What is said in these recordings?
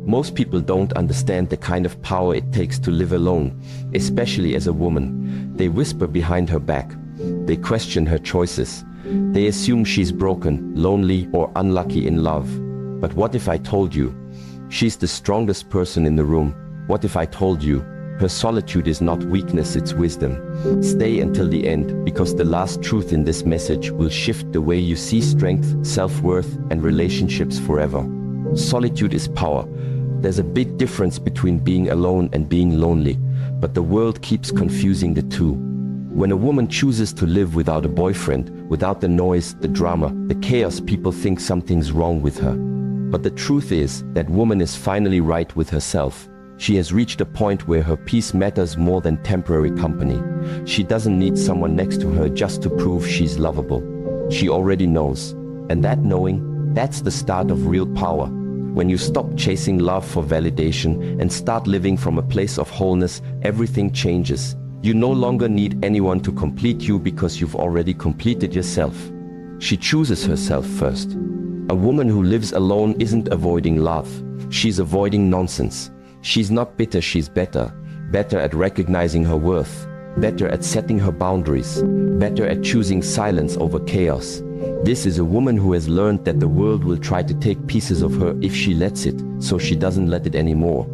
Most people don't understand the kind of power it takes to live alone, especially as a woman. They whisper behind her back. They question her choices. They assume she's broken, lonely, or unlucky in love. But what if I told you? She's the strongest person in the room. What if I told you? Her solitude is not weakness, it's wisdom. Stay until the end, because the last truth in this message will shift the way you see strength, self-worth, and relationships forever. Solitude is power. There's a big difference between being alone and being lonely, but the world keeps confusing the two. When a woman chooses to live without a boyfriend, without the noise, the drama, the chaos, people think something's wrong with her. But the truth is, that woman is finally right with herself. She has reached a point where her peace matters more than temporary company. She doesn't need someone next to her just to prove she's lovable. She already knows. And that knowing, that's the start of real power. When you stop chasing love for validation and start living from a place of wholeness, everything changes. You no longer need anyone to complete you because you've already completed yourself. She chooses herself first. A woman who lives alone isn't avoiding love. She's avoiding nonsense. She's not bitter, she's better. Better at recognizing her worth. Better at setting her boundaries. Better at choosing silence over chaos. This is a woman who has learned that the world will try to take pieces of her if she lets it, so she doesn't let it anymore.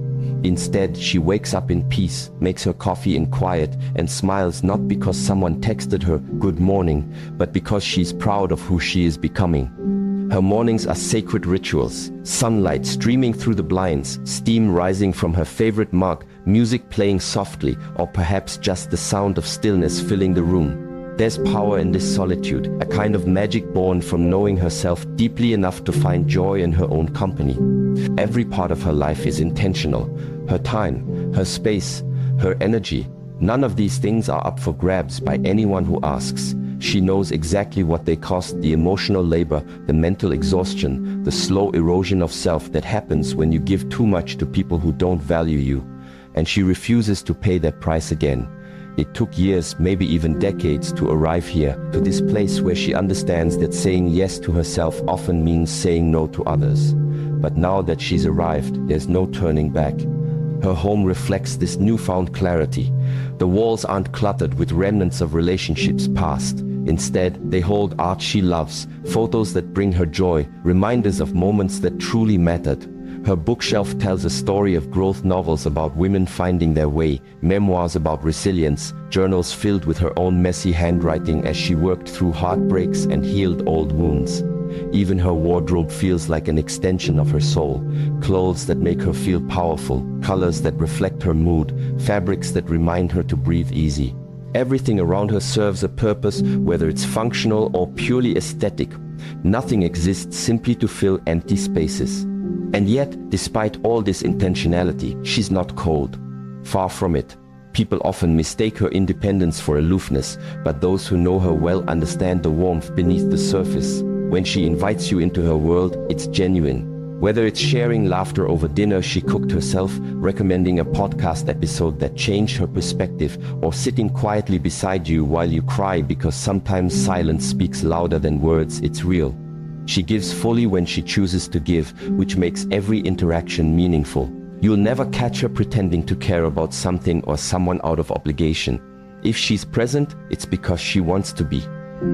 Instead, she wakes up in peace, makes her coffee in quiet, and smiles not because someone texted her "good morning," but because she's proud of who she is becoming. Her mornings are sacred rituals. Sunlight streaming through the blinds, steam rising from her favorite mug, music playing softly, or perhaps just the sound of stillness filling the room. There's power in this solitude, a kind of magic born from knowing herself deeply enough to find joy in her own company. Every part of her life is intentional. Her time, her space, her energy. None of these things are up for grabs by anyone who asks. She knows exactly what they cost, the emotional labor, the mental exhaustion, the slow erosion of self that happens when you give too much to people who don't value you. And she refuses to pay that price again. It took years, maybe even decades, to arrive here, to this place where she understands that saying yes to herself often means saying no to others. But now that she's arrived, there's no turning back. Her home reflects this newfound clarity. The walls aren't cluttered with remnants of relationships past. Instead, they hold art she loves, photos that bring her joy, reminders of moments that truly mattered. Her bookshelf tells a story of growth, novels about women finding their way, memoirs about resilience, journals filled with her own messy handwriting as she worked through heartbreaks and healed old wounds. Even her wardrobe feels like an extension of her soul. Clothes that make her feel powerful, colors that reflect her mood, fabrics that remind her to breathe easy. Everything around her serves a purpose, whether it's functional or purely aesthetic. Nothing exists simply to fill empty spaces. And yet, despite all this intentionality, she's not cold. Far from it. People often mistake her independence for aloofness, but those who know her well understand the warmth beneath the surface. When she invites you into her world, it's genuine. Whether it's sharing laughter over dinner she cooked herself, recommending a podcast episode that changed her perspective, or sitting quietly beside you while you cry because sometimes silence speaks louder than words, it's real. She gives fully when she chooses to give, which makes every interaction meaningful. You'll never catch her pretending to care about something or someone out of obligation. If she's present, it's because she wants to be.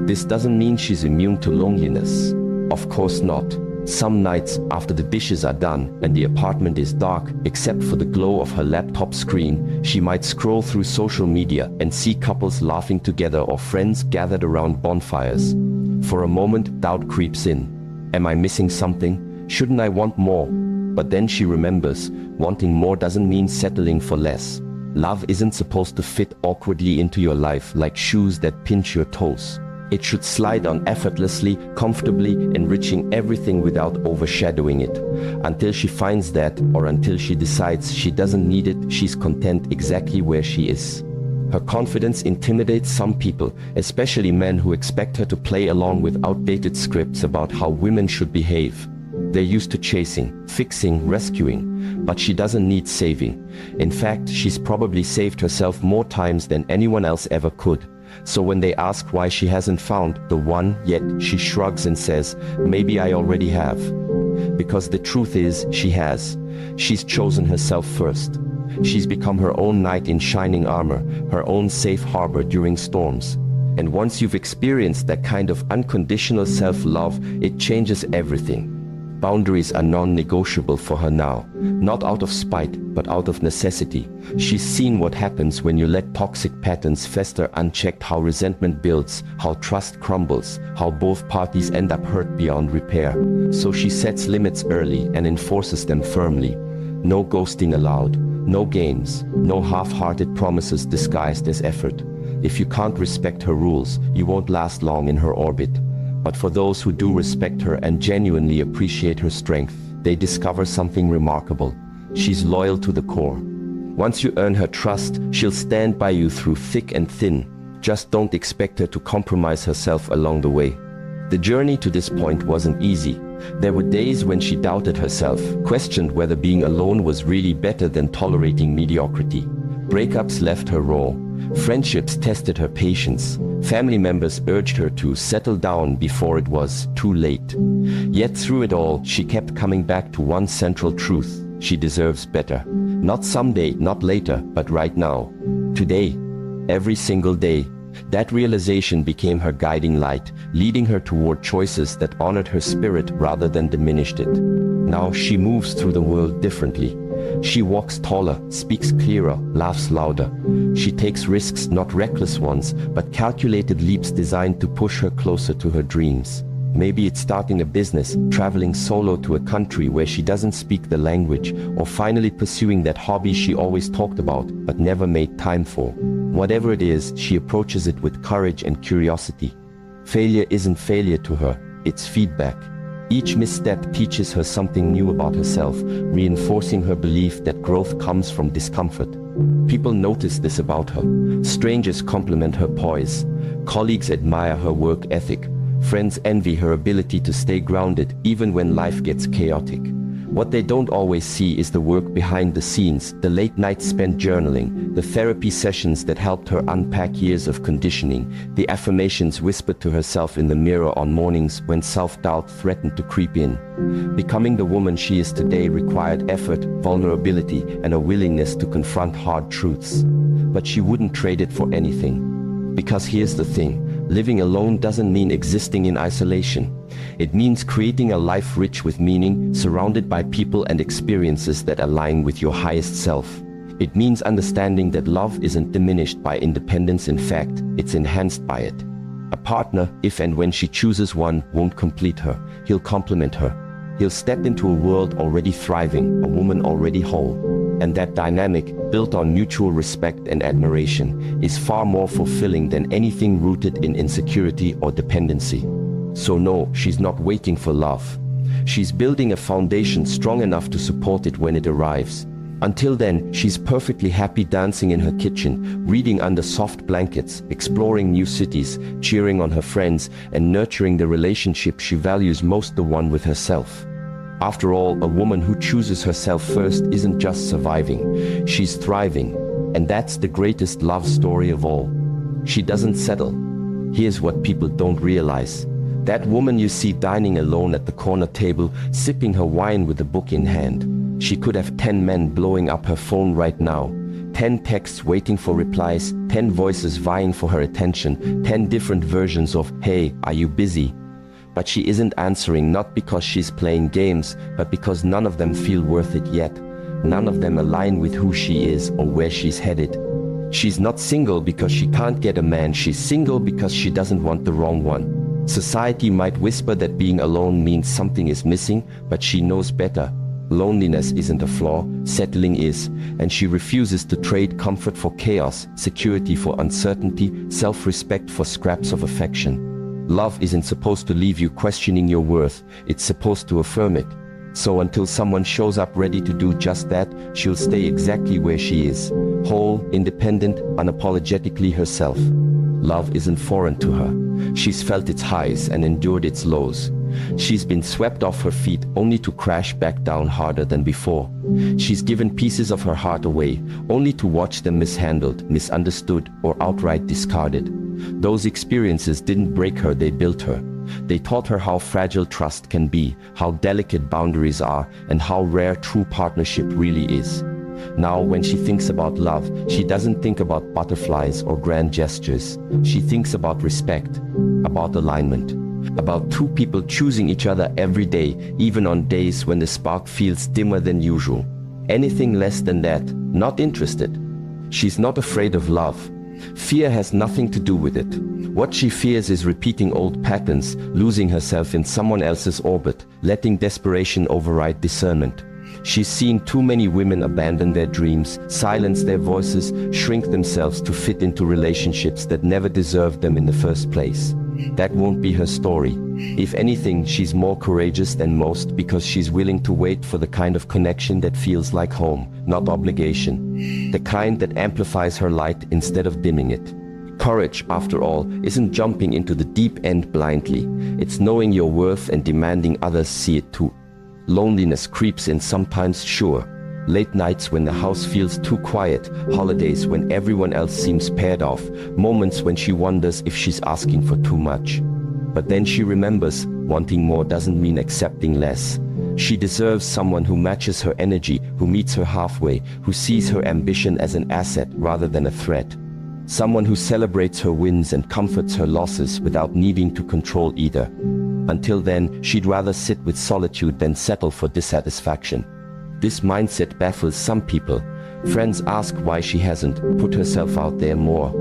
This doesn't mean she's immune to loneliness. Of course not. Some nights, after the dishes are done and the apartment is dark, except for the glow of her laptop screen, she might scroll through social media and see couples laughing together or friends gathered around bonfires. For a moment, doubt creeps in. Am I missing something? Shouldn't I want more? But then she remembers, wanting more doesn't mean settling for less. Love isn't supposed to fit awkwardly into your life like shoes that pinch your toes. It should slide on effortlessly, comfortably, enriching everything without overshadowing it. Until she finds that, or until she decides she doesn't need it, she's content exactly where she is. Her confidence intimidates some people, especially men who expect her to play along with outdated scripts about how women should behave. They're used to chasing, fixing, rescuing, but she doesn't need saving. In fact, she's probably saved herself more times than anyone else ever could. So when they ask why she hasn't found the one yet, she shrugs and says, maybe I already have. Because the truth is, she has. She's chosen herself first. She's become her own knight in shining armor, her own safe harbor during storms. And once you've experienced that kind of unconditional self-love, it changes everything. Boundaries are non-negotiable for her now, not out of spite, but out of necessity. She's seen what happens when you let toxic patterns fester unchecked, how resentment builds, how trust crumbles, how both parties end up hurt beyond repair. So she sets limits early and enforces them firmly. No ghosting allowed, no games, no half-hearted promises disguised as effort. If you can't respect her rules, you won't last long in her orbit. But for those who do respect her and genuinely appreciate her strength, they discover something remarkable. She's loyal to the core. Once you earn her trust, she'll stand by you through thick and thin. Just don't expect her to compromise herself along the way. The journey to this point wasn't easy. There were days when she doubted herself, questioned whether being alone was really better than tolerating mediocrity. Breakups left her raw. Friendships tested her patience. Family members urged her to settle down before it was too late. Yet through it all, she kept coming back to one central truth: she deserves better. Not someday, not later, but right now. Today. Every single day. That realization became her guiding light, leading her toward choices that honored her spirit rather than diminished it. Now she moves through the world differently. She walks taller, speaks clearer, laughs louder. She takes risks, not reckless ones, but calculated leaps designed to push her closer to her dreams. Maybe it's starting a business, traveling solo to a country where she doesn't speak the language, or finally pursuing that hobby she always talked about but never made time for. Whatever it is, she approaches it with courage and curiosity. Failure isn't failure to her, it's feedback. Each misstep teaches her something new about herself, reinforcing her belief that growth comes from discomfort. People notice this about her. Strangers compliment her poise. Colleagues admire her work ethic. Friends envy her ability to stay grounded even when life gets chaotic. What they don't always see is the work behind the scenes, the late nights spent journaling, the therapy sessions that helped her unpack years of conditioning, the affirmations whispered to herself in the mirror on mornings when self-doubt threatened to creep in. Becoming the woman she is today required effort, vulnerability, and a willingness to confront hard truths. But she wouldn't trade it for anything. Because here's the thing. Living alone doesn't mean existing in isolation. It means creating a life rich with meaning, surrounded by people and experiences that align with your highest self. It means understanding that love isn't diminished by independence. In fact, it's enhanced by it. A partner, if and when she chooses one, won't complete her. He'll complement her. He'll step into a world already thriving, a woman already whole. And that dynamic, built on mutual respect and admiration, is far more fulfilling than anything rooted in insecurity or dependency. So no, she's not waiting for love. She's building a foundation strong enough to support it when it arrives. Until then, she's perfectly happy dancing in her kitchen, reading under soft blankets, exploring new cities, cheering on her friends, and nurturing the relationship she values most, the one with herself. After all, a woman who chooses herself first isn't just surviving, she's thriving. And that's the greatest love story of all. She doesn't settle. Here's what people don't realize. That woman you see dining alone at the corner table, sipping her wine with a book in hand. She could have 10 men blowing up her phone right now. 10 texts waiting for replies, 10 voices vying for her attention, 10 different versions of, "Hey, are you busy?" But she isn't answering, not because she's playing games, but because none of them feel worth it yet. None of them align with who she is or where she's headed. She's not single because she can't get a man, she's single because she doesn't want the wrong one. Society might whisper that being alone means something is missing, but she knows better. Loneliness isn't a flaw, settling is, and she refuses to trade comfort for chaos, security for uncertainty, self-respect for scraps of affection. Love isn't supposed to leave you questioning your worth, it's supposed to affirm it. So until someone shows up ready to do just that, she'll stay exactly where she is, whole, independent, unapologetically herself. Love isn't foreign to her. She's felt its highs and endured its lows. She's been swept off her feet only to crash back down harder than before. She's given pieces of her heart away, only to watch them mishandled, misunderstood, or outright discarded. Those experiences didn't break her, they built her. They taught her how fragile trust can be, how delicate boundaries are, and how rare true partnership really is. Now, when she thinks about love, she doesn't think about butterflies or grand gestures. She thinks about respect, about alignment, about two people choosing each other every day, even on days when the spark feels dimmer than usual. Anything less than that, not interested. She's not afraid of love. Fear has nothing to do with it. What she fears is repeating old patterns, losing herself in someone else's orbit, letting desperation override discernment. She's seen too many women abandon their dreams, silence their voices, shrink themselves to fit into relationships that never deserved them in the first place. That won't be her story. If anything, she's more courageous than most because she's willing to wait for the kind of connection that feels like home, not obligation. The kind that amplifies her light instead of dimming it. Courage, after all, isn't jumping into the deep end blindly. It's knowing your worth and demanding others see it too. Loneliness creeps in sometimes, sure. Late nights when the house feels too quiet, holidays when everyone else seems paired off, moments when she wonders if she's asking for too much. But then she remembers, wanting more doesn't mean accepting less. She deserves someone who matches her energy, who meets her halfway, who sees her ambition as an asset rather than a threat. Someone who celebrates her wins and comforts her losses without needing to control either. Until then, she'd rather sit with solitude than settle for dissatisfaction. This mindset baffles some people. Friends ask why she hasn't put herself out there more.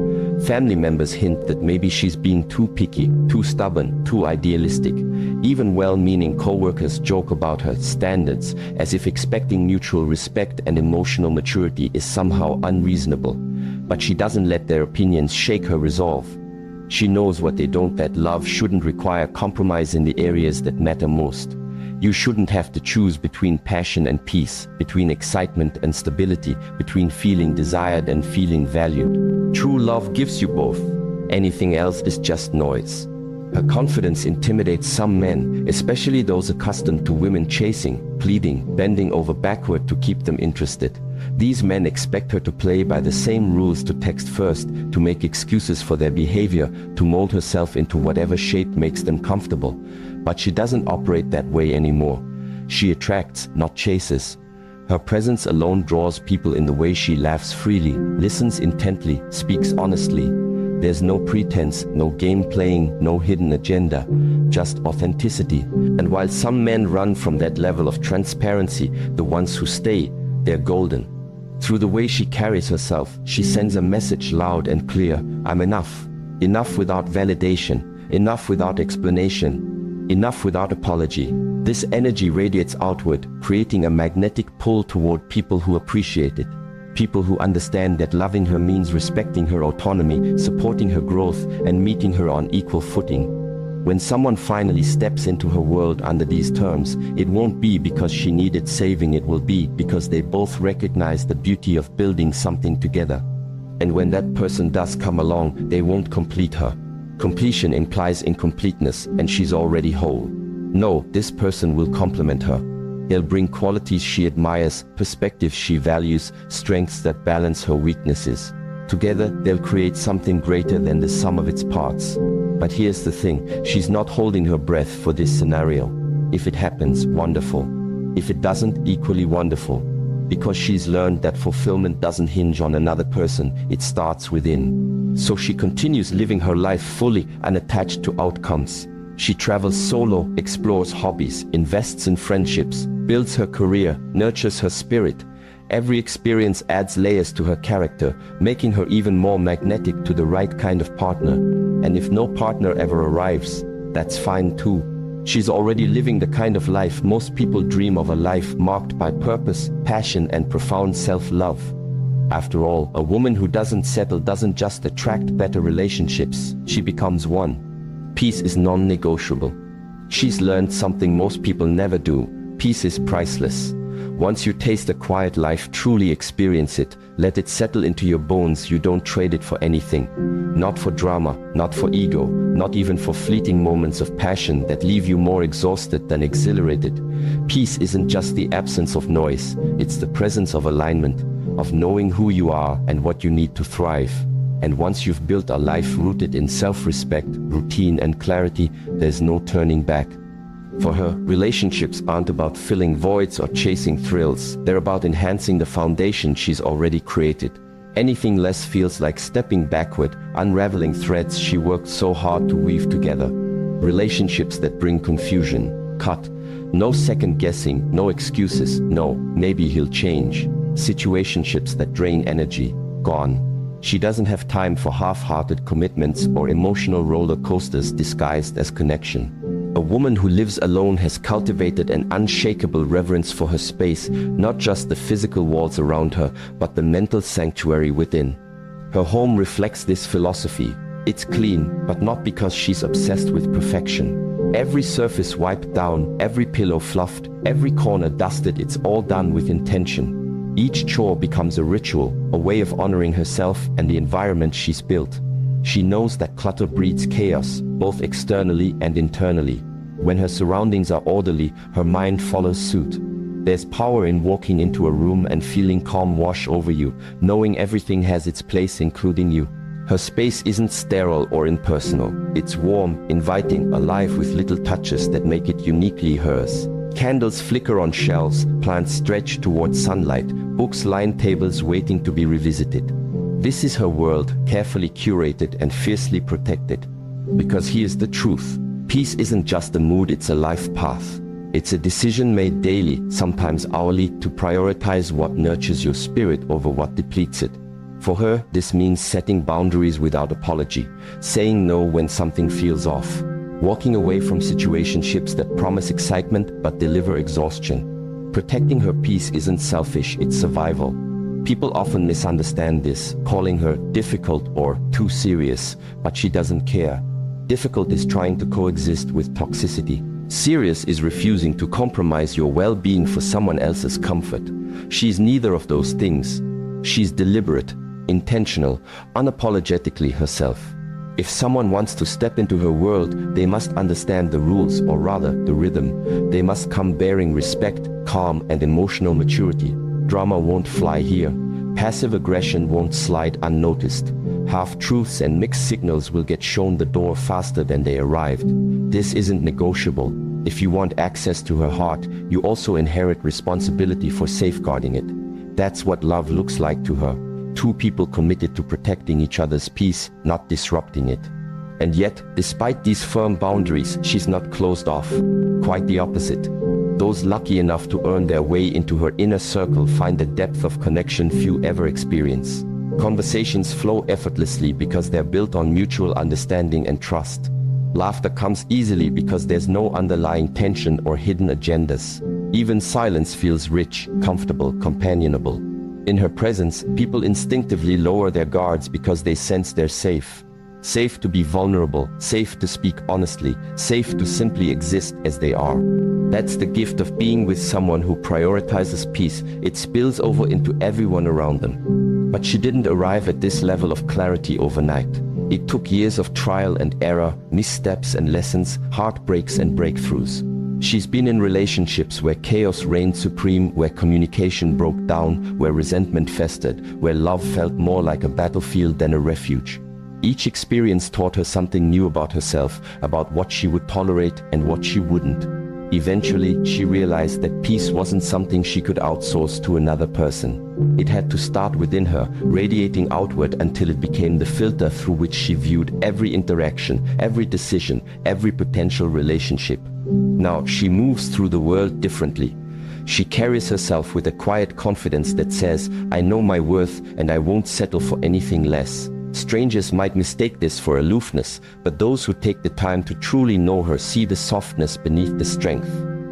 Family members hint that maybe she's being too picky, too stubborn, too idealistic. Even well-meaning co-workers joke about her standards, as if expecting mutual respect and emotional maturity is somehow unreasonable. But she doesn't let their opinions shake her resolve. She knows what they don't, that love shouldn't require compromise in the areas that matter most. You shouldn't have to choose between passion and peace, between excitement and stability, between feeling desired and feeling valued. True love gives you both. Anything else is just noise. Her confidence intimidates some men, especially those accustomed to women chasing, pleading, bending over backward to keep them interested. These men expect her to play by the same rules, to text first, to make excuses for their behavior, to mold herself into whatever shape makes them comfortable. But she doesn't operate that way anymore. She attracts, not chases. Her presence alone draws people in the way she laughs freely, listens intently, speaks honestly. There's no pretense, no game playing, no hidden agenda, just authenticity. And while some men run from that level of transparency, the ones who stay, they're golden. Through the way she carries herself, she sends a message loud and clear: I'm enough. Enough without validation, enough without explanation, enough without apology. This energy radiates outward, creating a magnetic pull toward people who appreciate it. People who understand that loving her means respecting her autonomy, supporting her growth, and meeting her on equal footing. When someone finally steps into her world under these terms, it won't be because she needed saving, it will be because they both recognize the beauty of building something together. And when that person does come along, they won't complete her. Completion implies incompleteness, and she's already whole. No, this person will complement her. They'll bring qualities she admires, perspectives she values, strengths that balance her weaknesses. Together, they'll create something greater than the sum of its parts. But here's the thing, she's not holding her breath for this scenario. If it happens, wonderful. If it doesn't, equally wonderful. Because she's learned that fulfillment doesn't hinge on another person, it starts within. So she continues living her life fully, unattached to outcomes. She travels solo, explores hobbies, invests in friendships, builds her career, nurtures her spirit. Every experience adds layers to her character, making her even more magnetic to the right kind of partner. And if no partner ever arrives, that's fine too. She's already living the kind of life most people dream of, a life marked by purpose, passion, and profound self-love. After all, a woman who doesn't settle doesn't just attract better relationships, she becomes one. Peace is non-negotiable. She's learned something most people never do. Peace is priceless. Once you taste a quiet life, truly experience it, let it settle into your bones. You don't trade it for anything. Not for drama, not for ego, not even for fleeting moments of passion that leave you more exhausted than exhilarated. Peace isn't just the absence of noise, it's the presence of alignment, of knowing who you are and what you need to thrive. And once you've built a life rooted in self-respect, routine, and clarity, there's no turning back. For her, relationships aren't about filling voids or chasing thrills. They're about enhancing the foundation she's already created. Anything less feels like stepping backward, unraveling threads she worked so hard to weave together. Relationships that bring confusion, cut. No second guessing, no excuses, no, maybe he'll change. Situationships that drain energy, gone. She doesn't have time for half-hearted commitments or emotional roller coasters disguised as connection. A woman who lives alone has cultivated an unshakable reverence for her space, not just the physical walls around her, but the mental sanctuary within. Her home reflects this philosophy. It's clean, but not because she's obsessed with perfection. Every surface wiped down, every pillow fluffed, every corner dusted, it's all done with intention. Each chore becomes a ritual, a way of honoring herself and the environment she's built. She knows that clutter breeds chaos, both externally and internally. When her surroundings are orderly, her mind follows suit. There's power in walking into a room and feeling calm wash over you, knowing everything has its place, including you. Her space isn't sterile or impersonal. It's warm, inviting, alive with little touches that make it uniquely hers. Candles flicker on shelves, plants stretch towards sunlight, books line tables waiting to be revisited. This is her world, carefully curated and fiercely protected. Because here's the truth. Peace isn't just a mood, it's a life path. It's a decision made daily, sometimes hourly, to prioritize what nurtures your spirit over what depletes it. For her, this means setting boundaries without apology, saying no when something feels off, walking away from situationships that promise excitement but deliver exhaustion. Protecting her peace isn't selfish, it's survival. People often misunderstand this, calling her difficult or too serious, but she doesn't care. Difficult is trying to coexist with toxicity. Serious is refusing to compromise your well-being for someone else's comfort. She's neither of those things. She's deliberate, intentional, unapologetically herself. If someone wants to step into her world, they must understand the rules, or rather, the rhythm. They must come bearing respect, calm, and emotional maturity. Drama won't fly here. Passive aggression won't slide unnoticed. Half-truths and mixed signals will get shown the door faster than they arrived. This isn't negotiable. If you want access to her heart, you also inherit responsibility for safeguarding it. That's what love looks like to her. Two people committed to protecting each other's peace, not disrupting it. And yet, despite these firm boundaries, she's not closed off. Quite the opposite. Those lucky enough to earn their way into her inner circle find a depth of connection few ever experience. Conversations flow effortlessly because they're built on mutual understanding and trust. Laughter comes easily because there's no underlying tension or hidden agendas. Even silence feels rich, comfortable, companionable. In her presence, people instinctively lower their guards because they sense they're safe. Safe to be vulnerable, safe to speak honestly, safe to simply exist as they are. That's the gift of being with someone who prioritizes peace. It spills over into everyone around them. But she didn't arrive at this level of clarity overnight. It took years of trial and error, missteps and lessons, heartbreaks and breakthroughs. She's been in relationships where chaos reigned supreme, where communication broke down, where resentment festered, where love felt more like a battlefield than a refuge. Each experience taught her something new about herself, about what she would tolerate and what she wouldn't. Eventually, she realized that peace wasn't something she could outsource to another person. It had to start within her, radiating outward until it became the filter through which she viewed every interaction, every decision, every potential relationship. Now, she moves through the world differently. She carries herself with a quiet confidence that says, "I know my worth and I won't settle for anything less." Strangers might mistake this for aloofness, but those who take the time to truly know her see the softness beneath the strength.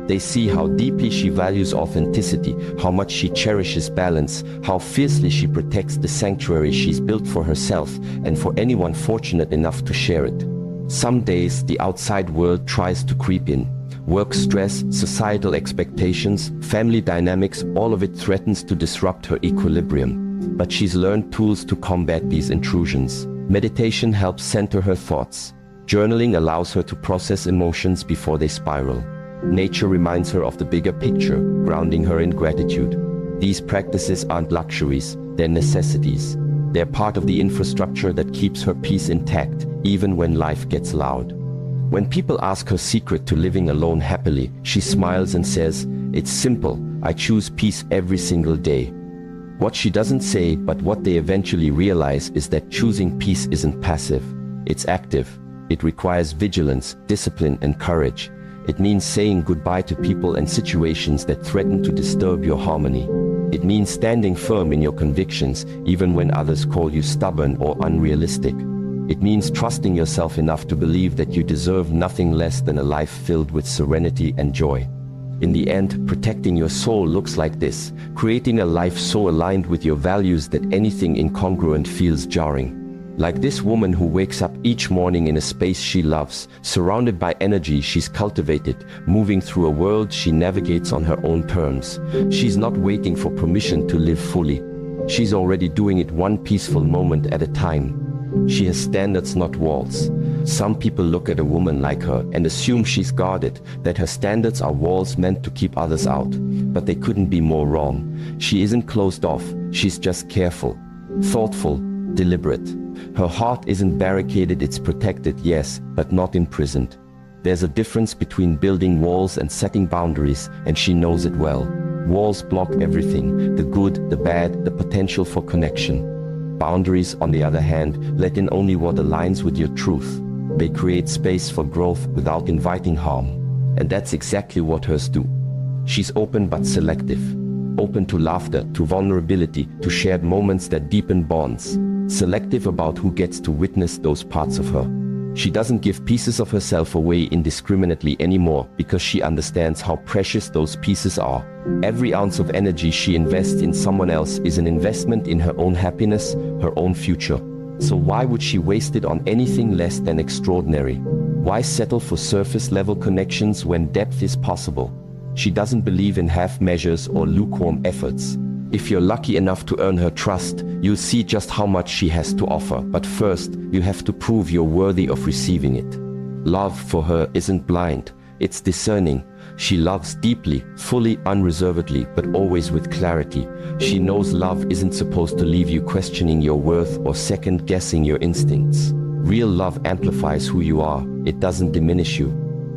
They see how deeply she values authenticity, how much she cherishes balance, how fiercely she protects the sanctuary she's built for herself and for anyone fortunate enough to share it. Some days, the outside world tries to creep in. Work stress, societal expectations, family dynamics, all of it threatens to disrupt her equilibrium. But she's learned tools to combat these intrusions. Meditation helps center her thoughts. Journaling allows her to process emotions before they spiral. Nature reminds her of the bigger picture, grounding her in gratitude. These practices aren't luxuries, they're necessities. They're part of the infrastructure that keeps her peace intact, even when life gets loud. When people ask her secret to living alone happily, she smiles and says, "It's simple, I choose peace every single day." What she doesn't say, but what they eventually realize, is that choosing peace isn't passive, it's active. It requires vigilance, discipline, and courage. It means saying goodbye to people and situations that threaten to disturb your harmony. It means standing firm in your convictions, even when others call you stubborn or unrealistic. It means trusting yourself enough to believe that you deserve nothing less than a life filled with serenity and joy. In the end, protecting your soul looks like this: creating a life so aligned with your values that anything incongruent feels jarring. Like this woman who wakes up each morning in a space she loves, surrounded by energy she's cultivated, moving through a world she navigates on her own terms. She's not waiting for permission to live fully. She's already doing it one peaceful moment at a time. She has standards, not walls. Some people look at a woman like her and assume she's guarded, that her standards are walls meant to keep others out. But they couldn't be more wrong. She isn't closed off, she's just careful, thoughtful, deliberate. Her heart isn't barricaded, it's protected, yes, but not imprisoned. There's a difference between building walls and setting boundaries, and she knows it well. Walls block everything, the good, the bad, the potential for connection. Boundaries, on the other hand, let in only what aligns with your truth. They create space for growth without inviting harm. And that's exactly what hers do. She's open but selective. Open to laughter, to vulnerability, to shared moments that deepen bonds. Selective about who gets to witness those parts of her. She doesn't give pieces of herself away indiscriminately anymore, because she understands how precious those pieces are. Every ounce of energy she invests in someone else is an investment in her own happiness, her own future. So why would she waste it on anything less than extraordinary? Why settle for surface-level connections when depth is possible? She doesn't believe in half measures or lukewarm efforts. If you're lucky enough to earn her trust, you'll see just how much she has to offer. But first, you have to prove you're worthy of receiving it. Love for her isn't blind, it's discerning. She loves deeply, fully, unreservedly, but always with clarity. She knows love isn't supposed to leave you questioning your worth or second-guessing your instincts. Real love amplifies who you are, it doesn't diminish you.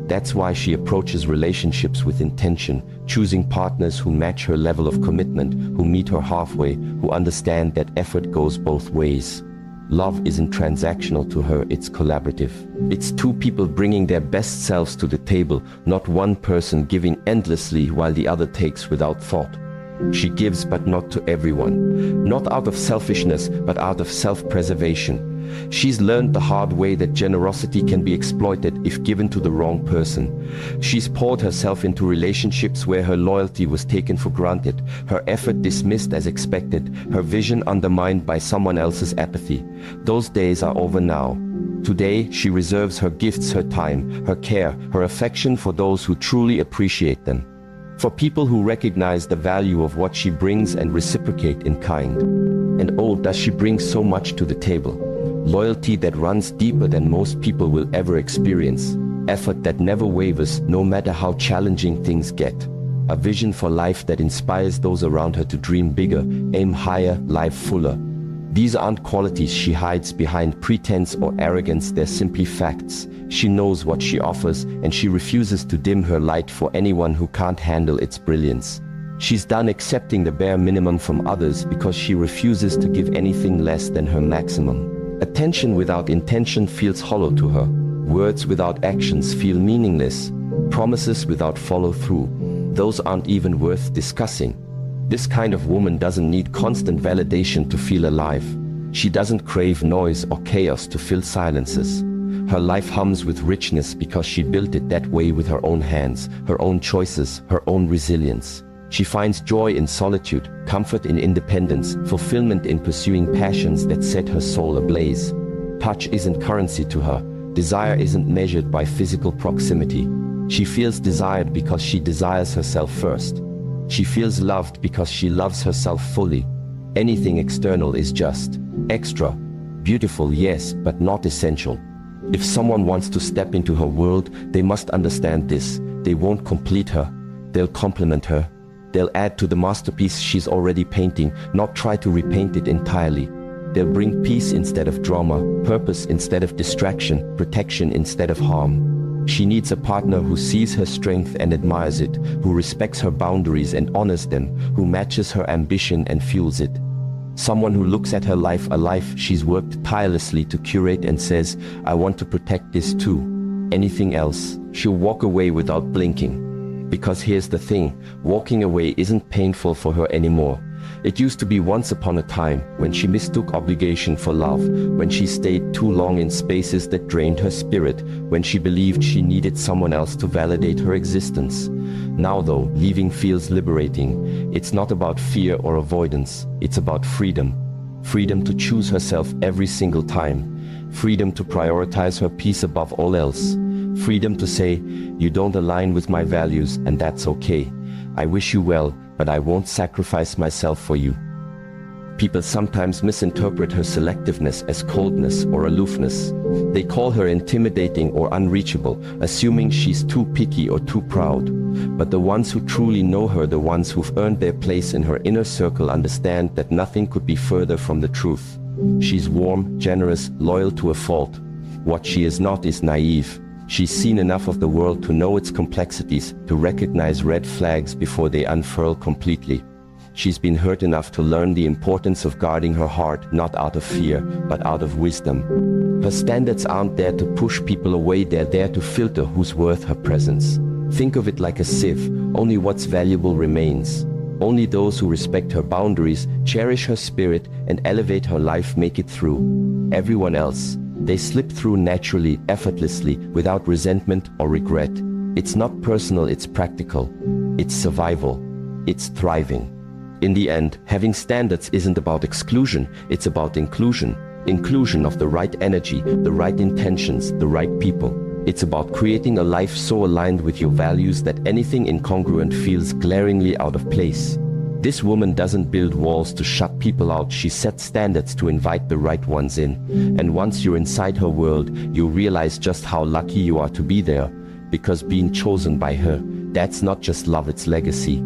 That's why she approaches relationships with intention, choosing partners who match her level of commitment, who meet her halfway, who understand that effort goes both ways. Love isn't transactional to her, it's collaborative. It's two people bringing their best selves to the table, not one person giving endlessly while the other takes without thought. She gives, but not to everyone. Not out of selfishness, but out of self-preservation. She's learned the hard way that generosity can be exploited if given to the wrong person. She's poured herself into relationships where her loyalty was taken for granted, her effort dismissed as expected, her vision undermined by someone else's apathy. Those days are over now. Today, she reserves her gifts, her time, her care, her affection for those who truly appreciate them. For people who recognize the value of what she brings and reciprocate in kind. And oh, does she bring so much to the table. Loyalty that runs deeper than most people will ever experience. Effort that never wavers, no matter how challenging things get. A vision for life that inspires those around her to dream bigger, aim higher, live fuller. These aren't qualities she hides behind pretense or arrogance, they're simply facts. She knows what she offers, and she refuses to dim her light for anyone who can't handle its brilliance. She's done accepting the bare minimum from others because she refuses to give anything less than her maximum. Attention without intention feels hollow to her. Words without actions feel meaningless. Promises without follow-through, those aren't even worth discussing. This kind of woman doesn't need constant validation to feel alive. She doesn't crave noise or chaos to fill silences. Her life hums with richness because she built it that way with her own hands, her own choices, her own resilience. She finds joy in solitude, comfort in independence, fulfillment in pursuing passions that set her soul ablaze. Touch isn't currency to her. Desire isn't measured by physical proximity. She feels desired because she desires herself first. She feels loved because she loves herself fully. Anything external is just extra. Beautiful, yes, but not essential. If someone wants to step into her world, they must understand this. They won't complete her. They'll complement her. They'll add to the masterpiece she's already painting, not try to repaint it entirely. They'll bring peace instead of drama, purpose instead of distraction, protection instead of harm. She needs a partner who sees her strength and admires it, who respects her boundaries and honors them, who matches her ambition and fuels it. Someone who looks at her life, a life she's worked tirelessly to curate, and says, I want to protect this too. Anything else, she'll walk away without blinking. Because here's the thing, walking away isn't painful for her anymore. It used to be once upon a time, when she mistook obligation for love, when she stayed too long in spaces that drained her spirit, when she believed she needed someone else to validate her existence. Now though, leaving feels liberating. It's not about fear or avoidance, it's about freedom. Freedom to choose herself every single time. Freedom to prioritize her peace above all else. Freedom to say, you don't align with my values, and that's okay. I wish you well, but I won't sacrifice myself for you. People sometimes misinterpret her selectiveness as coldness or aloofness. They call her intimidating or unreachable, assuming she's too picky or too proud. But the ones who truly know her, the ones who've earned their place in her inner circle, understand that nothing could be further from the truth. She's warm, generous, loyal to a fault. What she is not is naive. She's seen enough of the world to know its complexities, to recognize red flags before they unfurl completely. She's been hurt enough to learn the importance of guarding her heart, not out of fear, but out of wisdom. Her standards aren't there to push people away, they're there to filter who's worth her presence. Think of it like a sieve, only what's valuable remains. Only those who respect her boundaries, cherish her spirit, and elevate her life make it through. Everyone else, they slip through naturally, effortlessly, without resentment or regret. It's not personal, it's practical. It's survival. It's thriving. In the end, having standards isn't about exclusion, it's about inclusion. Inclusion of the right energy, the right intentions, the right people. It's about creating a life so aligned with your values that anything incongruent feels glaringly out of place. This woman doesn't build walls to shut people out, she sets standards to invite the right ones in. And once you're inside her world, you realize just how lucky you are to be there. Because being chosen by her, that's not just love, it's legacy.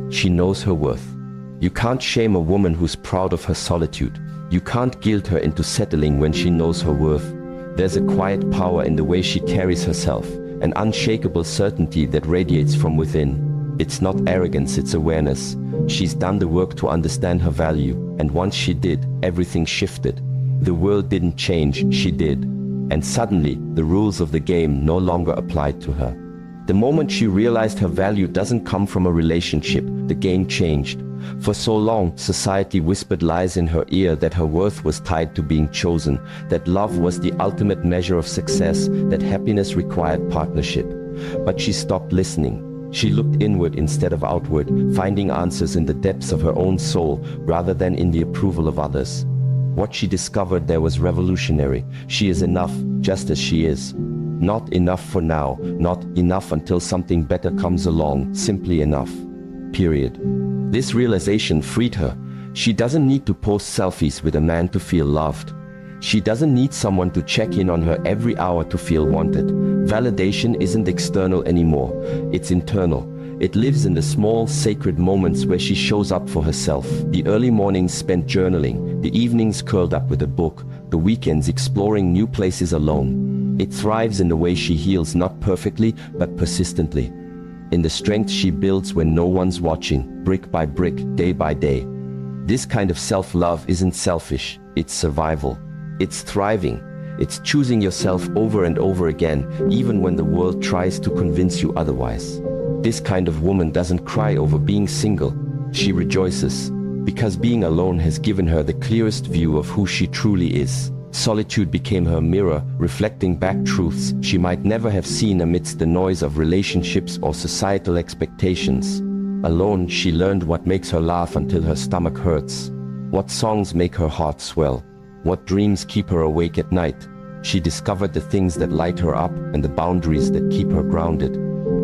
She knows her worth. You can't shame a woman who's proud of her solitude. You can't guilt her into settling when she knows her worth. There's a quiet power in the way she carries herself, an unshakable certainty that radiates from within. It's not arrogance, it's awareness. She's done the work to understand her value, and once she did, everything shifted. The world didn't change, she did. And suddenly, the rules of the game no longer applied to her. The moment she realized her value doesn't come from a relationship, the game changed. For so long, society whispered lies in her ear that her worth was tied to being chosen, that love was the ultimate measure of success, that happiness required partnership. But she stopped listening. She looked inward instead of outward, finding answers in the depths of her own soul rather than in the approval of others. What she discovered there was revolutionary. She is enough, just as she is. Not enough for now, not enough until something better comes along, simply enough. Period. This realization freed her. She doesn't need to post selfies with a man to feel loved. She doesn't need someone to check in on her every hour to feel wanted. Validation isn't external anymore, it's internal. It lives in the small, sacred moments where she shows up for herself. The early mornings spent journaling, the evenings curled up with a book, the weekends exploring new places alone. It thrives in the way she heals, not perfectly, but persistently. In the strength she builds when no one's watching, brick by brick, day by day. This kind of self-love isn't selfish, it's survival. It's thriving. It's choosing yourself over and over again, even when the world tries to convince you otherwise. This kind of woman doesn't cry over being single. She rejoices, because being alone has given her the clearest view of who she truly is. Solitude became her mirror, reflecting back truths she might never have seen amidst the noise of relationships or societal expectations. Alone, she learned what makes her laugh until her stomach hurts, what songs make her heart swell, what dreams keep her awake at night. She discovered the things that light her up and the boundaries that keep her grounded.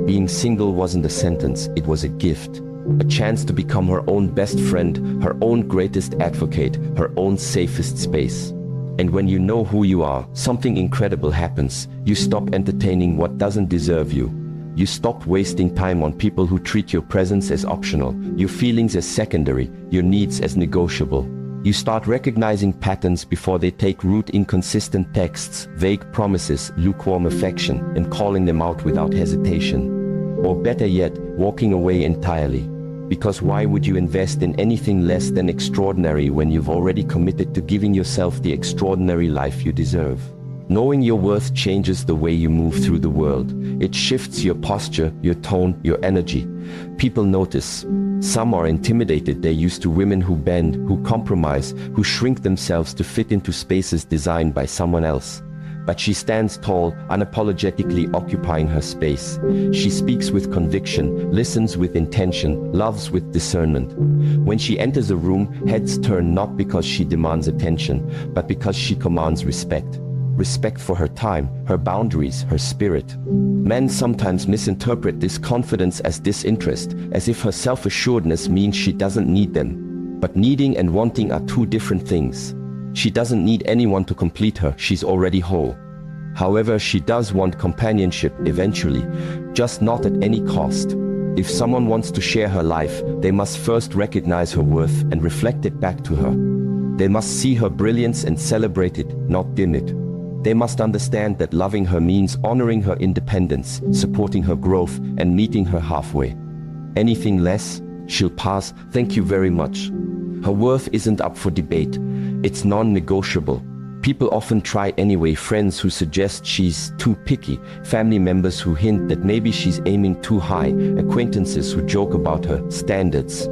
Being single wasn't a sentence, it was a gift. A chance to become her own best friend, her own greatest advocate, her own safest space. And when you know who you are, something incredible happens. You stop entertaining what doesn't deserve you. You stop wasting time on people who treat your presence as optional, your feelings as secondary, your needs as negotiable. You start recognizing patterns before they take root: inconsistent texts, vague promises, lukewarm affection, and calling them out without hesitation. Or better yet, walking away entirely. Because why would you invest in anything less than extraordinary when you've already committed to giving yourself the extraordinary life you deserve? Knowing your worth changes the way you move through the world. It shifts your posture, your tone, your energy. People notice. Some are intimidated. They're used to women who bend, who compromise, who shrink themselves to fit into spaces designed by someone else. But she stands tall, unapologetically occupying her space. She speaks with conviction, listens with intention, loves with discernment. When she enters a room, heads turn not because she demands attention, but because she commands respect. Respect for her time, her boundaries, her spirit. Men sometimes misinterpret this confidence as disinterest, as if her self-assuredness means she doesn't need them. But needing and wanting are two different things. She doesn't need anyone to complete her, she's already whole. However, she does want companionship eventually, just not at any cost. If someone wants to share her life, they must first recognize her worth and reflect it back to her. They must see her brilliance and celebrate it, not dim it. They must understand that loving her means honoring her independence, supporting her growth, and meeting her halfway. Anything less, she'll pass. Thank you very much. Her worth isn't up for debate. It's non-negotiable. People often try anyway. Friends who suggest she's too picky, family members who hint that maybe she's aiming too high, acquaintances who joke about her standards.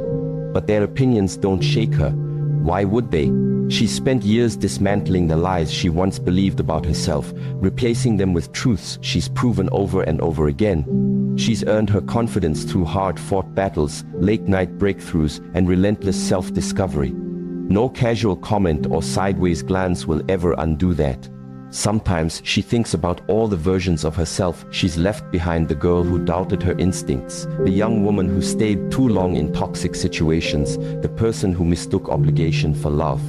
But their opinions don't shake her. Why would they? She spent years dismantling the lies she once believed about herself, replacing them with truths she's proven over and over again. She's earned her confidence through hard-fought battles, late-night breakthroughs, and relentless self-discovery. No casual comment or sideways glance will ever undo that. Sometimes she thinks about all the versions of herself she's left behind: the girl who doubted her instincts, the young woman who stayed too long in toxic situations, the person who mistook obligation for love.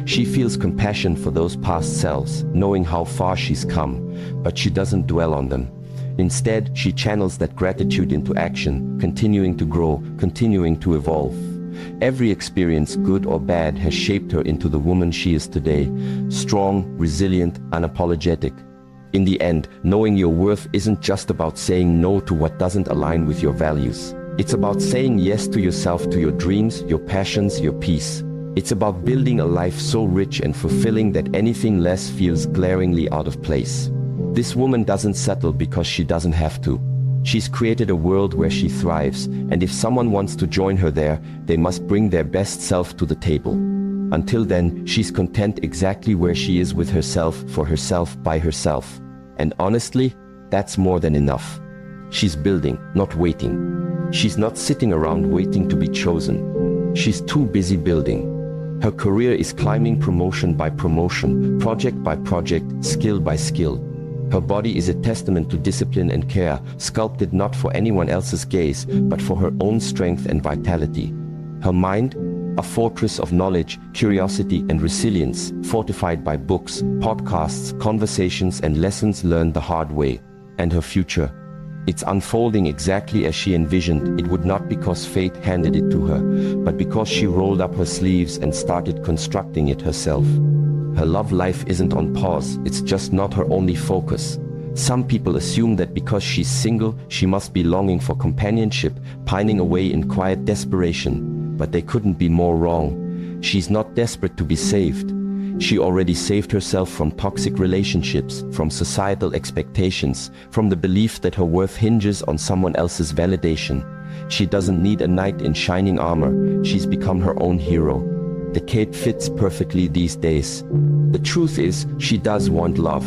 She feels compassion for those past selves, knowing how far she's come, but she doesn't dwell on them. Instead, she channels that gratitude into action, continuing to grow, continuing to evolve. Every experience, good or bad, has shaped her into the woman she is today, strong, resilient, unapologetic. In the end, knowing your worth isn't just about saying no to what doesn't align with your values. It's about saying yes to yourself, to your dreams, your passions, your peace. It's about building a life so rich and fulfilling that anything less feels glaringly out of place. This woman doesn't settle because she doesn't have to. She's created a world where she thrives, and if someone wants to join her there, they must bring their best self to the table. Until then, she's content exactly where she is, with herself, for herself, by herself. And honestly, that's more than enough. She's building, not waiting. She's not sitting around waiting to be chosen. She's too busy building. Her career is climbing promotion by promotion, project by project, skill by skill. Her body is a testament to discipline and care, sculpted not for anyone else's gaze, but for her own strength and vitality. Her mind, a fortress of knowledge, curiosity, and resilience, fortified by books, podcasts, conversations, and lessons learned the hard way. And her future, it's unfolding exactly as she envisioned. It would not because fate handed it to her, but because she rolled up her sleeves and started constructing it herself. Her love life isn't on pause, it's just not her only focus. Some people assume that because she's single, she must be longing for companionship, pining away in quiet desperation. But they couldn't be more wrong. She's not desperate to be saved. She already saved herself from toxic relationships, from societal expectations, from the belief that her worth hinges on someone else's validation. She doesn't need a knight in shining armor. She's become her own hero. The cape fits perfectly these days. The truth is, she does want love.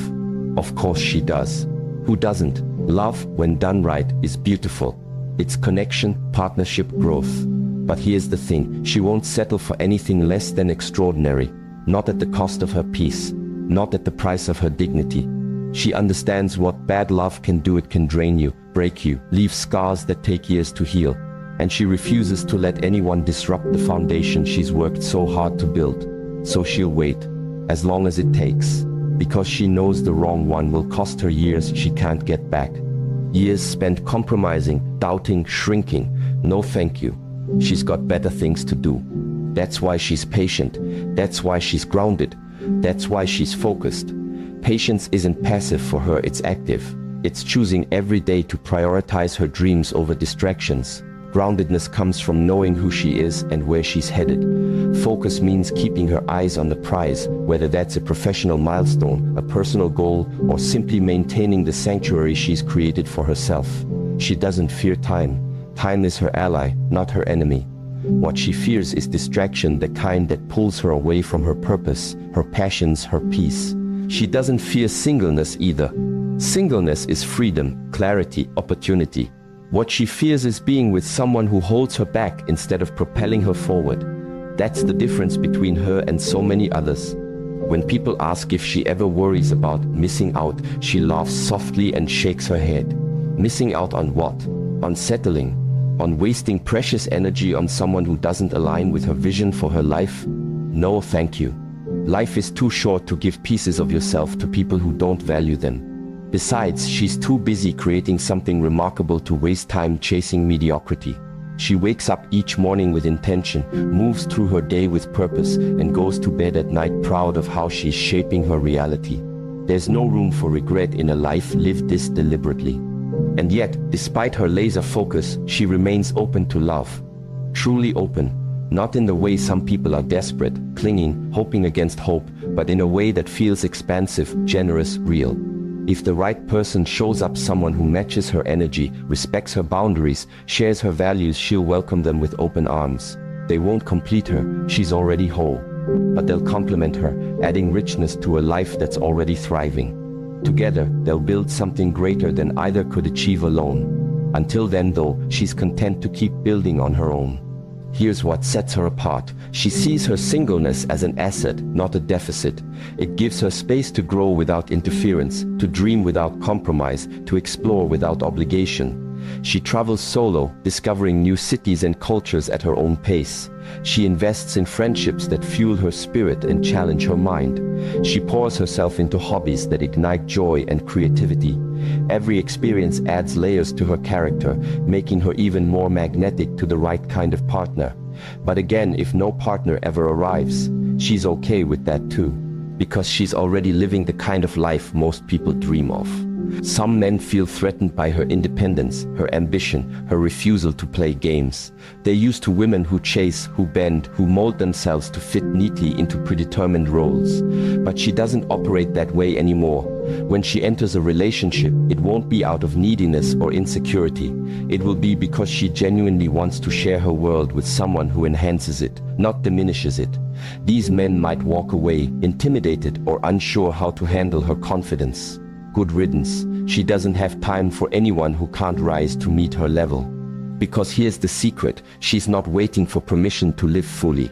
Of course she does. Who doesn't? Love, when done right, is beautiful. It's connection, partnership, growth. But here's the thing, she won't settle for anything less than extraordinary. Not at the cost of her peace. Not at the price of her dignity. She understands what bad love can do. It can drain you, break you, leave scars that take years to heal. And she refuses to let anyone disrupt the foundation she's worked so hard to build. So she'll wait, as long as it takes, because she knows the wrong one will cost her years she can't get back. Years spent compromising, doubting, shrinking. No thank you. She's got better things to do. That's why she's patient. That's why she's grounded. That's why she's focused. Patience isn't passive for her, it's active. It's choosing every day to prioritize her dreams over distractions. Groundedness comes from knowing who she is and where she's headed. Focus means keeping her eyes on the prize, whether that's a professional milestone, a personal goal, or simply maintaining the sanctuary she's created for herself. She doesn't fear time. Time is her ally, not her enemy. What she fears is distraction, the kind that pulls her away from her purpose, her passions, her peace. She doesn't fear singleness either. Singleness is freedom, clarity, opportunity. What she fears is being with someone who holds her back instead of propelling her forward. That's the difference between her and so many others. When people ask if she ever worries about missing out, she laughs softly and shakes her head. Missing out on what? On settling? On wasting precious energy on someone who doesn't align with her vision for her life? No, thank you. Life is too short to give pieces of yourself to people who don't value them. Besides, she's too busy creating something remarkable to waste time chasing mediocrity. She wakes up each morning with intention, moves through her day with purpose, and goes to bed at night proud of how she's shaping her reality. There's no room for regret in a life lived this deliberately. And yet, despite her laser focus, she remains open to love. Truly open. Not in the way some people are desperate, clinging, hoping against hope, but in a way that feels expansive, generous, real. If the right person shows up, someone who matches her energy, respects her boundaries, shares her values, she'll welcome them with open arms. They won't complete her, she's already whole. But they'll complement her, adding richness to a life that's already thriving. Together, they'll build something greater than either could achieve alone. Until then, though, she's content to keep building on her own. Here's what sets her apart. She sees her singleness as an asset, not a deficit. It gives her space to grow without interference, to dream without compromise, to explore without obligation. She travels solo, discovering new cities and cultures at her own pace. She invests in friendships that fuel her spirit and challenge her mind. She pours herself into hobbies that ignite joy and creativity. Every experience adds layers to her character, making her even more magnetic to the right kind of partner. But again, if no partner ever arrives, she's okay with that too, because she's already living the kind of life most people dream of. Some men feel threatened by her independence, her ambition, her refusal to play games. They're used to women who chase, who bend, who mold themselves to fit neatly into predetermined roles. But she doesn't operate that way anymore. When she enters a relationship, it won't be out of neediness or insecurity. It will be because she genuinely wants to share her world with someone who enhances it, not diminishes it. These men might walk away, intimidated or unsure how to handle her confidence. Good riddance. She doesn't have time for anyone who can't rise to meet her level. Because here's the secret, she's not waiting for permission to live fully.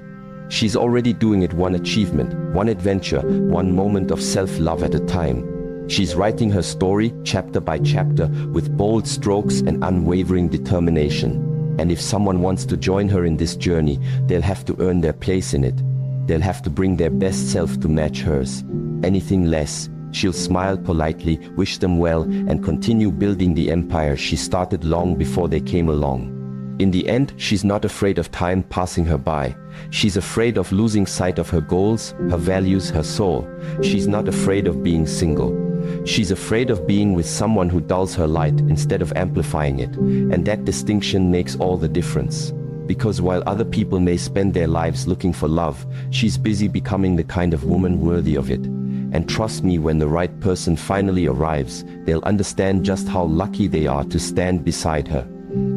She's already doing it one achievement, one adventure, one moment of self-love at a time. She's writing her story, chapter by chapter, with bold strokes and unwavering determination. And if someone wants to join her in this journey, they'll have to earn their place in it. They'll have to bring their best self to match hers. Anything less, she'll smile politely, wish them well, and continue building the empire she started long before they came along. In the end, she's not afraid of time passing her by. She's afraid of losing sight of her goals, her values, her soul. She's not afraid of being single. She's afraid of being with someone who dulls her light instead of amplifying it. And that distinction makes all the difference. Because while other people may spend their lives looking for love, she's busy becoming the kind of woman worthy of it. And trust me, when the right person finally arrives, they'll understand just how lucky they are to stand beside her.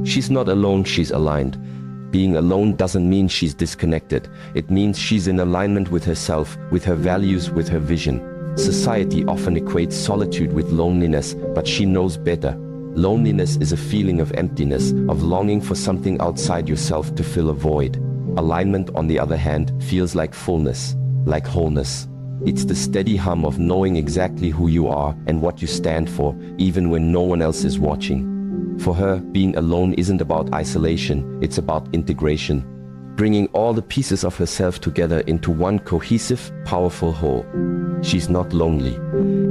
She's not alone, she's aligned. Being alone doesn't mean she's disconnected. It means she's in alignment with herself, with her values, with her vision. Society often equates solitude with loneliness, but she knows better. Loneliness is a feeling of emptiness, of longing for something outside yourself to fill a void. Alignment, on the other hand, feels like fullness, like wholeness. It's the steady hum of knowing exactly who you are and what you stand for, even when no one else is watching. For her, being alone isn't about isolation, it's about integration. Bringing all the pieces of herself together into one cohesive, powerful whole. She's not lonely.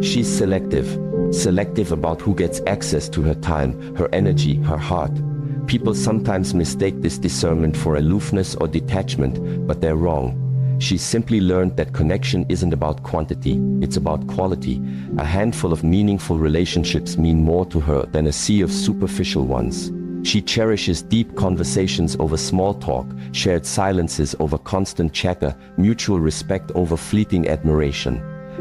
She's selective. Selective about who gets access to her time, her energy, her heart. People sometimes mistake this discernment for aloofness or detachment, but they're wrong. She's simply learned that connection isn't about quantity, it's about quality. A handful of meaningful relationships mean more to her than a sea of superficial ones. She cherishes deep conversations over small talk, shared silences over constant chatter, mutual respect over fleeting admiration.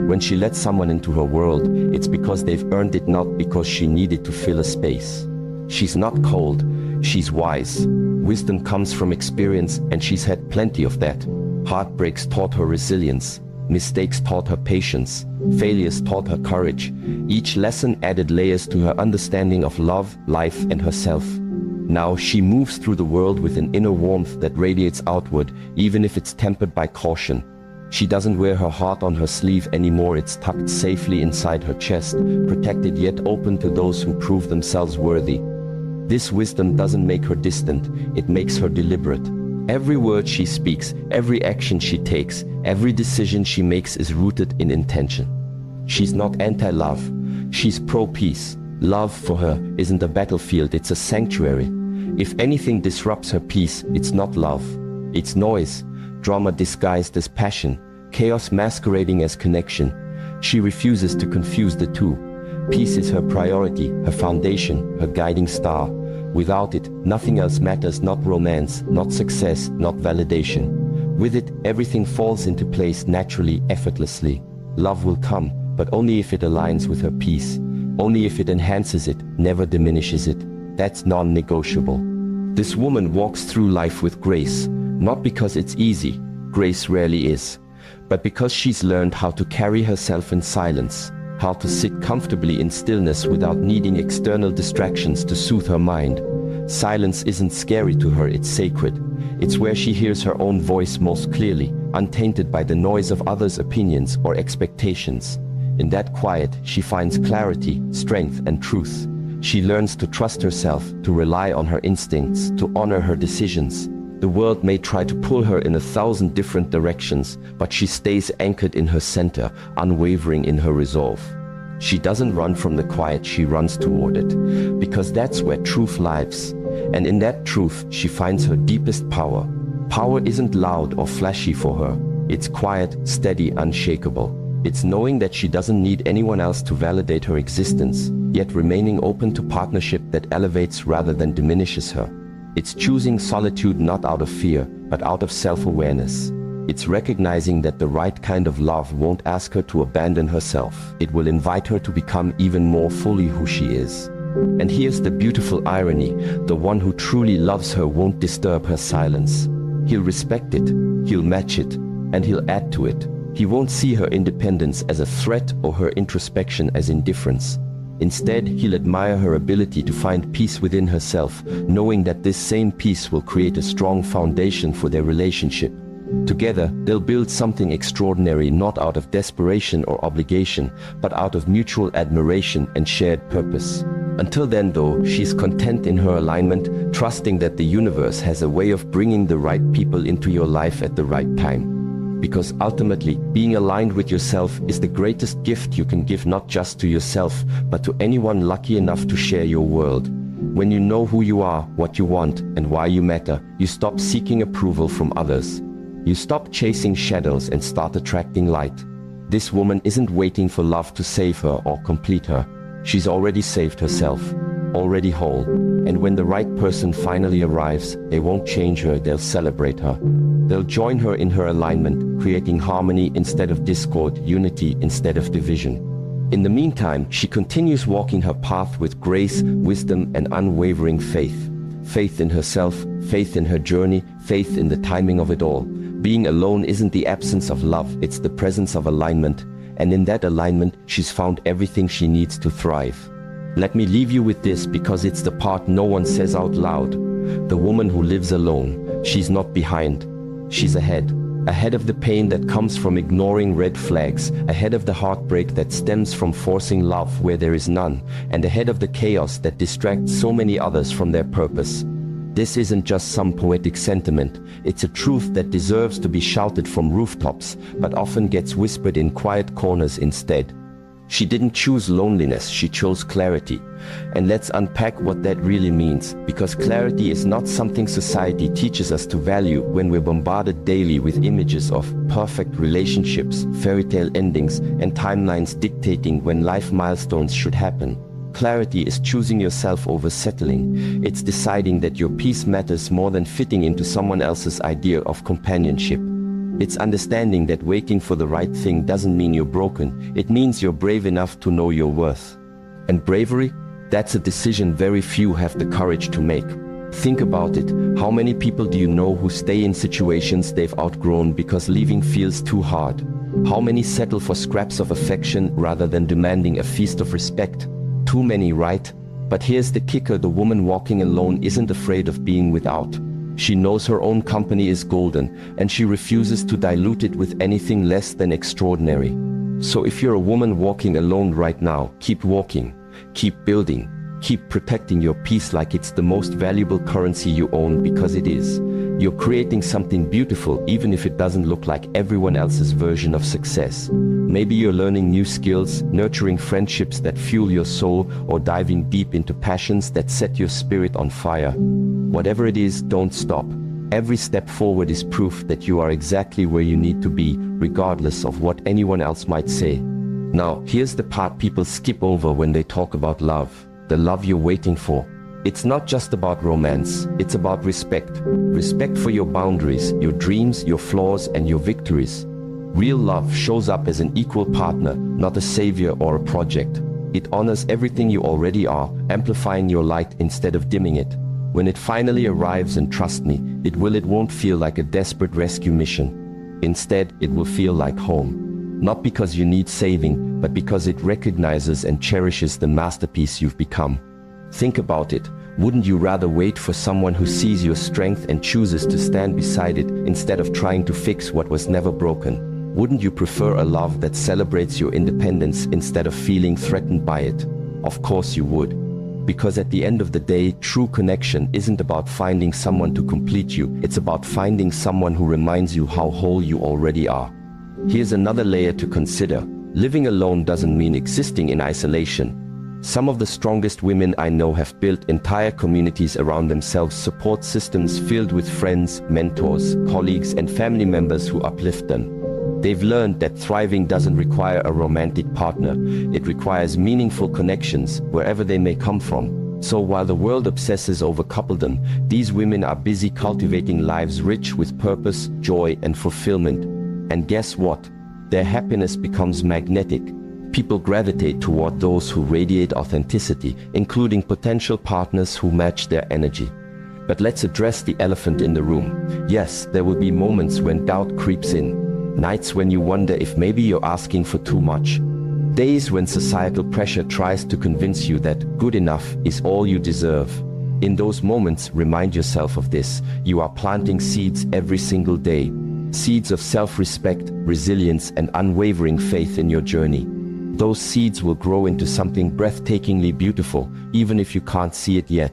When she lets someone into her world, it's because they've earned it, not because she needed to fill a space. She's not cold, she's wise. Wisdom comes from experience, and she's had plenty of that. Heartbreaks taught her resilience. Mistakes taught her patience. Failures taught her courage. Each lesson added layers to her understanding of love, life, and herself. Now she moves through the world with an inner warmth that radiates outward, even if it's tempered by caution. She doesn't wear her heart on her sleeve anymore, it's tucked safely inside her chest, protected yet open to those who prove themselves worthy. This wisdom doesn't make her distant, it makes her deliberate. Every word she speaks, every action she takes, every decision she makes is rooted in intention. She's not anti-love, she's pro-peace. Love for her isn't a battlefield, it's a sanctuary. If anything disrupts her peace, it's not love. It's noise, drama disguised as passion, chaos masquerading as connection. She refuses to confuse the two. Peace is her priority, her foundation, her guiding star. Without it, nothing else matters, not romance, not success, not validation. With it, everything falls into place naturally, effortlessly. Love will come, but only if it aligns with her peace. Only if it enhances it, never diminishes it. That's non-negotiable. This woman walks through life with grace, not because it's easy, grace rarely is, but because she's learned how to carry herself in silence, how to sit comfortably in stillness without needing external distractions to soothe her mind. Silence isn't scary to her, it's sacred. It's where she hears her own voice most clearly, untainted by the noise of others' opinions or expectations. In that quiet, she finds clarity, strength, and truth. She learns to trust herself, to rely on her instincts, to honor her decisions. The world may try to pull her in 1,000 different directions, but she stays anchored in her center, unwavering in her resolve. She doesn't run from the quiet, she runs toward it, because that's where truth lives. And in that truth, she finds her deepest power. Power isn't loud or flashy for her. It's quiet, steady, unshakable. It's knowing that she doesn't need anyone else to validate her existence, yet remaining open to partnership that elevates rather than diminishes her. It's choosing solitude not out of fear, but out of self-awareness. It's recognizing that the right kind of love won't ask her to abandon herself. It will invite her to become even more fully who she is. And here's the beautiful irony: the one who truly loves her won't disturb her silence. He'll respect it, he'll match it, and he'll add to it. He won't see her independence as a threat or her introspection as indifference. Instead, he'll admire her ability to find peace within herself, knowing that this same peace will create a strong foundation for their relationship. Together, they'll build something extraordinary, not out of desperation or obligation, but out of mutual admiration and shared purpose. Until then, though, she's content in her alignment, trusting that the universe has a way of bringing the right people into your life at the right time. Because ultimately, being aligned with yourself is the greatest gift you can give, not just to yourself, but to anyone lucky enough to share your world. When you know who you are, what you want, and why you matter, you stop seeking approval from others. You stop chasing shadows and start attracting light. This woman isn't waiting for love to save her or complete her. She's already saved herself, already whole. And when the right person finally arrives, they won't change her, they'll celebrate her. They'll join her in her alignment, creating harmony instead of discord, unity instead of division. In the meantime, she continues walking her path with grace, wisdom, and unwavering faith. Faith in herself, faith in her journey, faith in the timing of it all. Being alone isn't the absence of love, it's the presence of alignment. And in that alignment, she's found everything she needs to thrive. Let me leave you with this, because it's the part no one says out loud. The woman who lives alone, she's not behind. She's ahead. Ahead of the pain that comes from ignoring red flags, ahead of the heartbreak that stems from forcing love where there is none, and ahead of the chaos that distracts so many others from their purpose. This isn't just some poetic sentiment, it's a truth that deserves to be shouted from rooftops, but often gets whispered in quiet corners instead. She didn't choose loneliness, she chose clarity. And let's unpack what that really means, because clarity is not something society teaches us to value when we're bombarded daily with images of perfect relationships, fairy tale endings, and timelines dictating when life milestones should happen. Clarity is choosing yourself over settling. It's deciding that your peace matters more than fitting into someone else's idea of companionship. It's understanding that waiting for the right thing doesn't mean you're broken. It means you're brave enough to know your worth. And bravery? That's a decision very few have the courage to make. Think about it. How many people do you know who stay in situations they've outgrown because leaving feels too hard? How many settle for scraps of affection rather than demanding a feast of respect? Too many, right? But here's the kicker: the woman walking alone isn't afraid of being without. She knows her own company is golden, and she refuses to dilute it with anything less than extraordinary. So if you're a woman walking alone right now, keep walking, keep building, keep protecting your peace like it's the most valuable currency you own, because it is. You're creating something beautiful even if it doesn't look like everyone else's version of success. Maybe you're learning new skills, nurturing friendships that fuel your soul, or diving deep into passions that set your spirit on fire. Whatever it is, don't stop. Every step forward is proof that you are exactly where you need to be, regardless of what anyone else might say. Now, here's the part people skip over when they talk about love. The love you're waiting for. It's not just about romance, it's about respect. Respect for your boundaries, your dreams, your flaws, and your victories. Real love shows up as an equal partner, not a savior or a project. It honors everything you already are, amplifying your light instead of dimming it. When it finally arrives, and trust me, it won't feel like a desperate rescue mission. Instead, it will feel like home. Not because you need saving, but because it recognizes and cherishes the masterpiece you've become. Think about it. Wouldn't you rather wait for someone who sees your strength and chooses to stand beside it instead of trying to fix what was never broken? Wouldn't you prefer a love that celebrates your independence instead of feeling threatened by it? Of course you would. Because at the end of the day, true connection isn't about finding someone to complete you, it's about finding someone who reminds you how whole you already are. Here's another layer to consider. Living alone doesn't mean existing in isolation. Some of the strongest women I know have built entire communities around themselves, support systems filled with friends, mentors, colleagues, and family members who uplift them. They've learned that thriving doesn't require a romantic partner. It requires meaningful connections, wherever they may come from. So while the world obsesses over coupledom, these women are busy cultivating lives rich with purpose, joy, and fulfillment. And guess what? Their happiness becomes magnetic. People gravitate toward those who radiate authenticity, including potential partners who match their energy. But let's address the elephant in the room. Yes, there will be moments when doubt creeps in. Nights when you wonder if maybe you're asking for too much. Days when societal pressure tries to convince you that good enough is all you deserve. In those moments, remind yourself of this. You are planting seeds every single day. Seeds of self-respect, resilience, and unwavering faith in your journey. Those seeds will grow into something breathtakingly beautiful, even if you can't see it yet.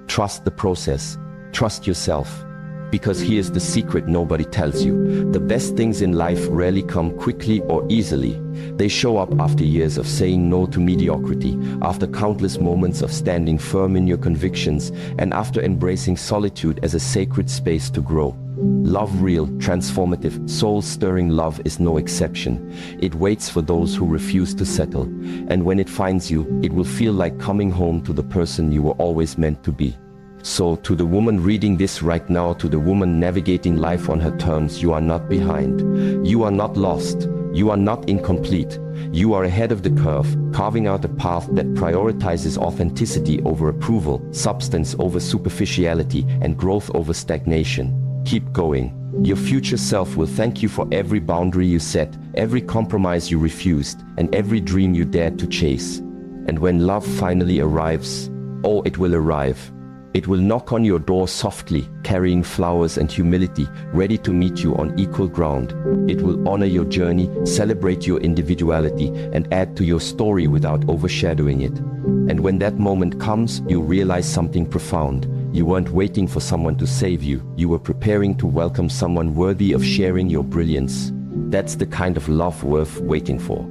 Trust the process. Trust yourself. Because here's the secret nobody tells you. The best things in life rarely come quickly or easily. They show up after years of saying no to mediocrity, after countless moments of standing firm in your convictions, and after embracing solitude as a sacred space to grow. Love, real, transformative, soul-stirring love, is no exception. It waits for those who refuse to settle. And when it finds you, it will feel like coming home to the person you were always meant to be. So, to the woman reading this right now, to the woman navigating life on her terms, you are not behind. You are not lost. You are not incomplete. You are ahead of the curve, carving out a path that prioritizes authenticity over approval, substance over superficiality, and growth over stagnation. Keep going. Your future self will thank you for every boundary you set, every compromise you refused, and every dream you dared to chase. And when love finally arrives, oh, it will arrive. It will knock on your door softly, carrying flowers and humility, ready to meet you on equal ground. It will honor your journey, celebrate your individuality, and add to your story without overshadowing it. And when that moment comes, you realize something profound. You weren't waiting for someone to save you. You were preparing to welcome someone worthy of sharing your brilliance. That's the kind of love worth waiting for.